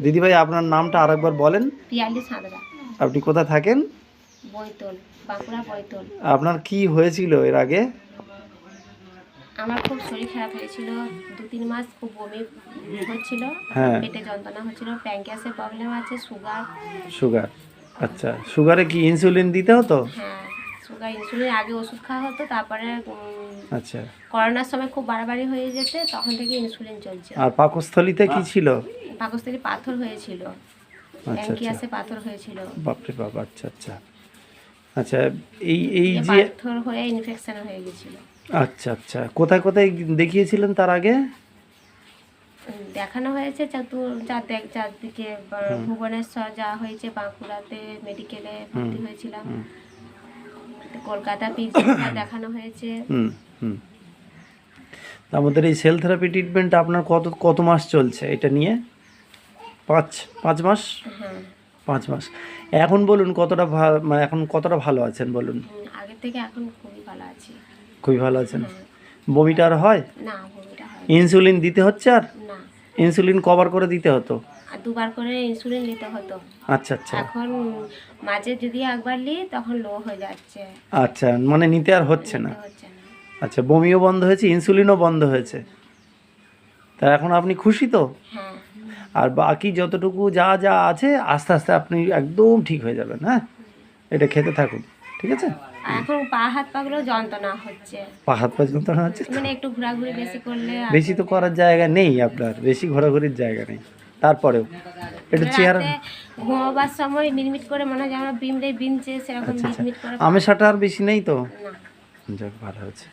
দিদিভাই আপনার নামটা আরেকবার বলেন। পিয়ালি সাঁতরা, আপনি কোথায় থাকেন? বৈতল, বাঁকুড়া বৈতল। আপনার কি হয়েছিল এর আগে? আমার খুব শরীর খারাপ হয়েছিল, 2-3 মাস খুব বমি হচ্ছিল, হ্যাঁ। পেটে যন্ত্রণা হচ্ছিল, প্যাঙ্ক্রিয়াসের প্রবলেম আছে, সুগার। সুগার, আচ্ছা। সুগারে কি ইনসুলিন দিতে হতো? হ্যাঁ, সুগার ইনসুলিন আগে ওষুধ খাওয়া হতো, তারপরে আচ্ছা। করোনার সময় খুব বাড়াবাড়ি হয়ে যেতে, তখন থেকে ইনসুলিন চলছে। আর পাকস্থলীতে কি ছিল? পাকস্থলী পাথর হয়েছিল, আচ্ছা আচ্ছা, প্যাঙ্ক্রিয়াসে পাথর হয়েছিল। বাপরে বাপ, আচ্ছা আচ্ছা। আচ্ছা, এই এই দিয়ে যে পাথর হয়ে ইনফেকশন হয়ে গেছিল। আচ্ছা আচ্ছা, কোথায় কোথায় দেখিয়েছিলেন তার আগে? দেখানো হয়েছে চারদিকে, ভুবনেশ্বর যাওয়া হয়েছে, বাঁকুড়াতে মেডিকেলে ভর্তি হয়েছিলাম, কলকাতা পিজিতে দেখানো হয়েছে। হুম হুম। আমাদের এই সেল থেরাপি ট্রিটমেন্ট আপনার কত কত মাস চলছে এটা নিয়ে? 5 মাস? হ্যাঁ। 5 মাস। এখন বলুন কতটা মানে এখন কতটা ভালো আছেন বলুন? আগের থেকে এখন খুবই ভালো আছি। খুবই ভালো আছেন। হ্যাঁ। বমিটা আর হয়? না, বমিটা হয় ইনসুলিন দিতে হচ্ছে আর? না। ইনসুলিন কবার করে দিতে হতো? আর 2বার করে ইনসুলিন নিতে হতো। আচ্ছা আচ্ছা। এখন মাঝে যদি একবার নিই তখন লো হয়ে যাচ্ছে, আচ্ছা, মানে নিতে আর হচ্ছে না। নিতে হচ্ছে না। আচ্ছা, বমিও বন্ধ হয়েছে, ইনসুলিনও বন্ধ হয়েছে। তা এখন আপনি খুশি তো? হ্যাঁ। আর বাকি যতটুকু যা যা আছে আস্তে আস্তে আপনি একদম ঠিক হয়ে যাবেন। হ্যাঁ, এটা খেতে থাকুন, ঠিক আছে? আর এখন পা হাত পাগুলো যন্ত্রণা হচ্ছে, পা হাত পা যন্ত্রণা হচ্ছে? মানে একটু ঘোরাঘুরি বেশি করলে। বেশি তো করার জায়গা নেই আপনার, বেশি ঘোরাঘুরির জায়গা নেই, তারপরেও একটু চেহারা। রাতে ঘুমাবার সময় মিটমিট করে মনে হয় যেন বিনছে, সেরকম আচ্ছা আচ্ছা, মিটমিট করে। আমেশাটা আর বেশি নেই তো? না। যাক, ভালো হয়েছে।